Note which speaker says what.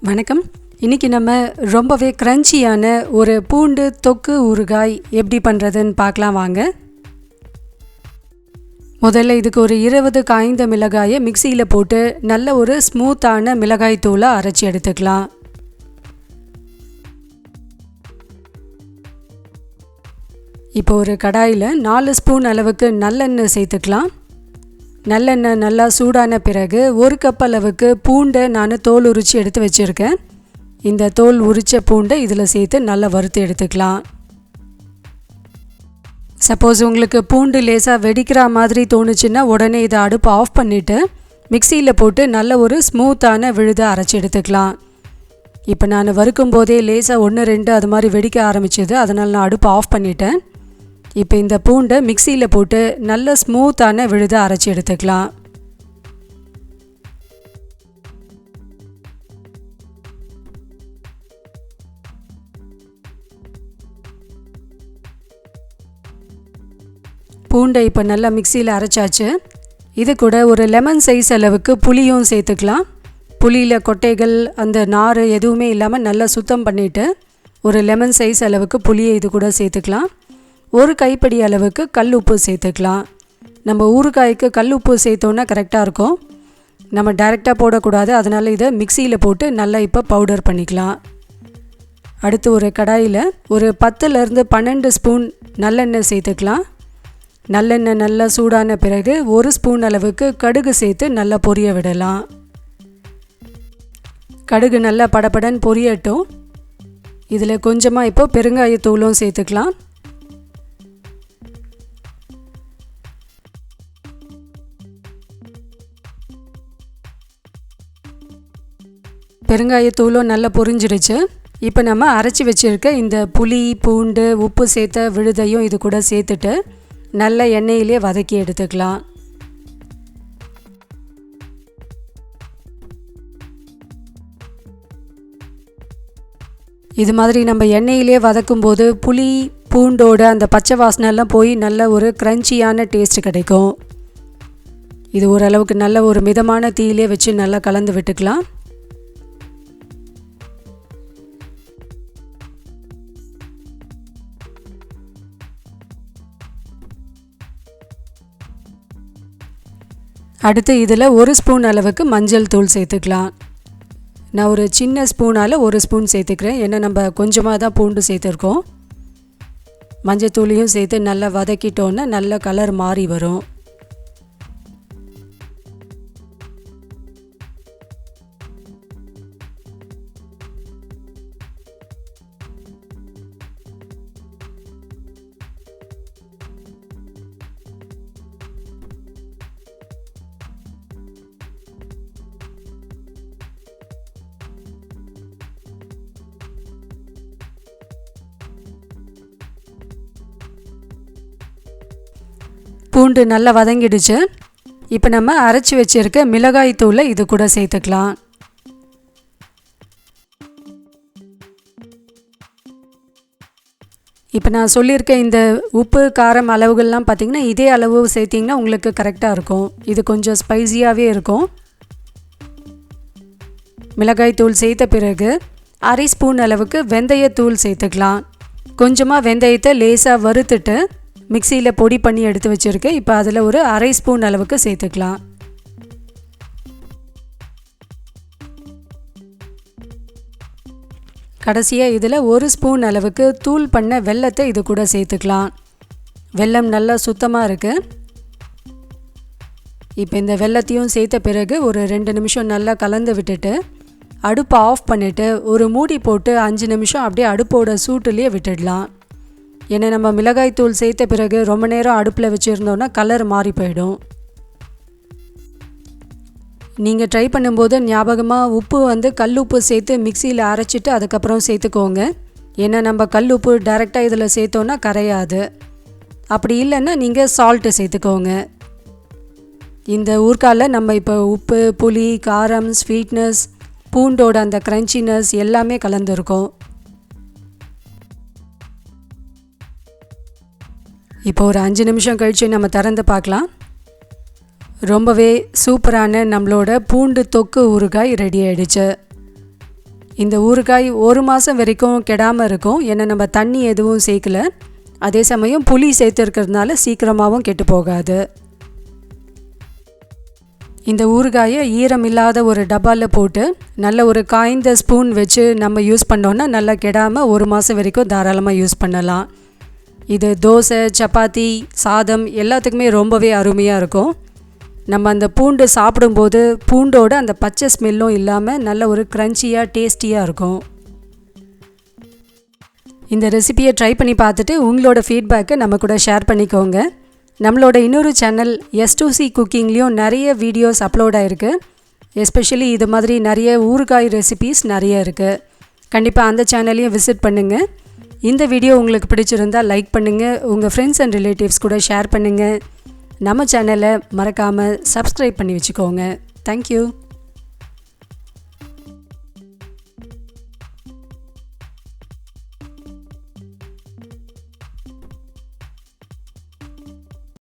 Speaker 1: வணக்கம். இன்றைக்கி நம்ம ரொம்பவே க்ரன்ச்சியான ஒரு பூண்டு தொக்கு ஊறுகாய் எப்படி பண்ணுறதுன்னு பார்க்கலாம் வாங்க. முதல்ல இதுக்கு ஒரு 20 காய்ந்த மிளகாயை மிக்சியில் போட்டு நல்ல ஒரு ஸ்மூத்தான மிளகாய் தூளை அரைச்சி எடுத்துக்கலாம். இப்போ ஒரு கடாயில் 4 ஸ்பூன் அளவுக்கு நல்லெண்ணெய் சேர்த்துக்கலாம். நல்லெண்ணெய் நல்லா சூடான பிறகு 1 கப் அளவுக்கு பூண்டை நான் தோல் உரித்து எடுத்து வச்சுருக்கேன். இந்த தோல் உரித்த பூண்டை இதில் சேர்த்து நல்லா வறுத்து எடுத்துக்கலாம். சப்போஸ் உங்களுக்கு பூண்டு லேசாக வெடிக்கிற மாதிரி தோணுச்சுன்னா உடனே இதை அடுப்பை ஆஃப் பண்ணிவிட்டு மிக்சியில் போட்டு நல்ல ஒரு ஸ்மூத்தான விழுதை அரைச்சி எடுத்துக்கலாம். இப்போ நான் வறுக்கும் போதே லேசாக 1-2 அது மாதிரி வெடிக்க ஆரம்பிச்சிது, அதனால் நான் அடுப்பை ஆஃப் பண்ணிட்டேன். இப்போ இந்த பூண்டை மிக்சியில் போட்டு நல்ல ஸ்மூத்தான விழுதை அரைச்சி எடுத்துக்கலாம். பூண்டை இப்போ நல்லா மிக்சியில் அரைச்சாச்சு. இது கூட ஒரு லெமன் சைஸ் அளவுக்கு புளியும் சேர்த்துக்கலாம். புளியில் கொட்டைகள் அந்த நார் எதுவுமே இல்லாமல் நல்லா சுத்தம் பண்ணிவிட்டு ஒரு லெமன் சைஸ் அளவுக்கு புளியை இது கூட சேர்த்துக்கலாம். ஒரு கைப்பிடி அளவுக்கு கல் உப்பு சேர்த்துக்கலாம். நம்ம ஊறுகாய்க்கு கல் உப்பு சேர்த்தோன்னா கரெக்டாக இருக்கும். நம்ம டைரெக்டாக போடக்கூடாது, அதனால் இதை மிக்சியில் போட்டு நல்லா இப்போ பவுடர் பண்ணிக்கலாம். அடுத்து ஒரு கடாயில் ஒரு 10-12 ஸ்பூன் நல்லெண்ணெய் சேர்த்துக்கலாம். நல்லெண்ணெய் நல்லா சூடான பிறகு 1 ஸ்பூன் அளவுக்கு கடுகு சேர்த்து நல்லா பொரிய விடலாம். கடுகு நல்லா படபடன்னு பொரியட்டும். இதில் கொஞ்சமாக இப்போ பெருங்காயத்தூளும் சேர்த்துக்கலாம். பெருங்காயத்தூளும் நல்லா பொரிஞ்சிடுச்சு. இப்போ நம்ம அரைச்சி வச்சுருக்க இந்த புளி, பூண்டு, உப்பு சேர்த்த விழுதையும் இது கூட சேர்த்துட்டு நல்ல எண்ணெயிலே வதக்கி எடுத்துக்கலாம். இது மாதிரி நம்ம எண்ணெயிலே வதக்கும்போது புளி பூண்டோட அந்த பச்சை வாசனைலாம் போய் நல்ல ஒரு க்ரன்ச்சியான டேஸ்ட் கிடைக்கும். இது ஓரளவுக்கு நல்ல ஒரு மிதமான தீயிலே வச்சு நல்லா கலந்து விட்டுக்கலாம். அடுத்து இதில் 1 ஸ்பூன் அளவுக்கு மஞ்சள் தூள் சேர்த்துக்கலாம். நான் ஒரு சின்ன ஸ்பூனால் 1 ஸ்பூன் சேர்த்துக்கிறேன், ஏன்னா நம்ம கொஞ்சமாக தான் பூண்டு சேர்த்துருக்கோம். மஞ்சள் தூளையும் சேர்த்து நல்லா வதக்கிட்டோன்னா நல்ல கலர் மாறி வரும். பூண்டு நல்லா வதங்கிடுச்சு. இப்போ நம்ம அரைச்சி வச்சுருக்க மிளகாய் தூளை இது கூட சேர்த்துக்கலாம். இப்போ நான் சொல்லியிருக்க இந்த உப்பு காரம் அளவுகள்லாம் பார்த்திங்கன்னா இதே அளவு சேர்த்திங்கன்னா உங்களுக்கு கரெக்டாக இருக்கும். இது கொஞ்சம் ஸ்பைஸியாகவே இருக்கும். மிளகாய் தூள் சேர்த்த பிறகு 1/2 ஸ்பூன் அளவுக்கு வெந்தயத்தூள் சேர்த்துக்கலாம். கொஞ்சமாக வெந்தயத்தை லேசாக வறுத்துட்டு மிக்சியில் பொடி பண்ணி எடுத்து வச்சுருக்கேன். இப்போ அதில் ஒரு 1/2 ஸ்பூன் அளவுக்கு சேர்த்துக்கலாம். கடைசியாக இதில் 1 ஸ்பூன் அளவுக்கு தூள் பண்ண வெல்லத்தை இது கூட சேர்த்துக்கலாம். வெல்லம் நல்லா சுத்தமாக இருக்குது. இப்போ இந்த வெல்லத்தையும் சேர்த்த பிறகு ஒரு 2 நிமிஷம் நல்லா கலந்து விட்டுட்டு அடுப்பை ஆஃப் பண்ணிவிட்டு ஒரு மூடி போட்டு 5 நிமிஷம் அப்படியே அடுப்போட சூட்டுலேயே விட்டுடலாம். ஏன்னா நம்ம மிளகாய் தூள் சேர்த்த பிறகு ரொம்ப நேரம் அடுப்பில் வச்சுருந்தோன்னா கலர் மாறி போயிடும். நீங்கள் ட்ரை பண்ணும்போது ஞாபகமாக உப்பு கல் உப்பு சேர்த்து மிக்சியில் அரைச்சிட்டு அதுக்கப்புறம் சேர்த்துக்கோங்க. ஏன்னா நம்ம கல் உப்பு டைரெக்டாக இதில் சேர்த்தோன்னா கரையாது. அப்படி இல்லைன்னா நீங்கள் சால்ட்டு சேர்த்துக்கோங்க. இந்த ஊறுகாயில் நம்ம இப்போ உப்பு, புளி, காரம், ஸ்வீட்னஸ், பூண்டோட அந்த க்ரன்ச்சினஸ் எல்லாமே கலந்துருக்கோம். இப்போ ஒரு 5 நிமிஷம் கழித்து நம்ம திறந்து பார்க்கலாம். ரொம்பவே சூப்பரான நம்மளோட பூண்டு தொக்கு ஊறுகாய் ரெடி ஆயிடுச்சு. இந்த ஊறுகாய் 1 மாதம் வரைக்கும் கெடாமல் இருக்கும். ஏன்னா நம்ம தண்ணி எதுவும் சேர்க்கல. அதே சமயம் புளி சேர்த்துருக்கிறதுனால சீக்கிரமாகவும் கெட்டு போகாது. இந்த ஊறுகாயை ஈரம் இல்லாத ஒரு டப்பாவில் போட்டு நல்ல ஒரு காய்ந்த ஸ்பூன் வச்சு நம்ம யூஸ் பண்ணோன்னா நல்லா கெடாமல் 1 மாதம் வரைக்கும் தாராளமாக யூஸ் பண்ணலாம். இது தோசை, சப்பாத்தி, சாதம் எல்லாத்துக்குமே ரொம்பவே அருமையாக இருக்கும். நம்ம அந்த பூண்டு சாப்பிடும்போது பூண்டோட அந்த பச்சை ஸ்மெல்லும் இல்லாமல் நல்ல ஒரு க்ரன்ச்சியாக டேஸ்டியாக இருக்கும். இந்த ரெசிபியை ட்ரை பண்ணி பார்த்துட்டு உங்களோட ஃபீட்பேக்கை நம்ம கூட ஷேர் பண்ணிக்கோங்க. நம்மளோட இன்னொரு சேனல் S2C குக்கிங்லேயும் நிறைய வீடியோஸ் அப்லோட் ஆகிருக்கு. எஸ்பெஷலி இது மாதிரி நிறைய ஊறுகாய் ரெசிபீஸ் நிறைய இருக்குது. கண்டிப்பாக அந்த சேனலையும் விசிட் பண்ணுங்கள். இந்த வீடியோ உங்களுக்கு பிடிச்சிருந்தால் லைக் பண்ணுங்கள், உங்கள் ஃப்ரெண்ட்ஸ் அண்ட் ரிலேட்டிவ்ஸ் கூட ஷேர் பண்ணுங்கள். நம்ம சேனலை மறக்காமல் சப்ஸ்கிரைப் பண்ணி வச்சுக்கோங்க. தேங்க்யூ.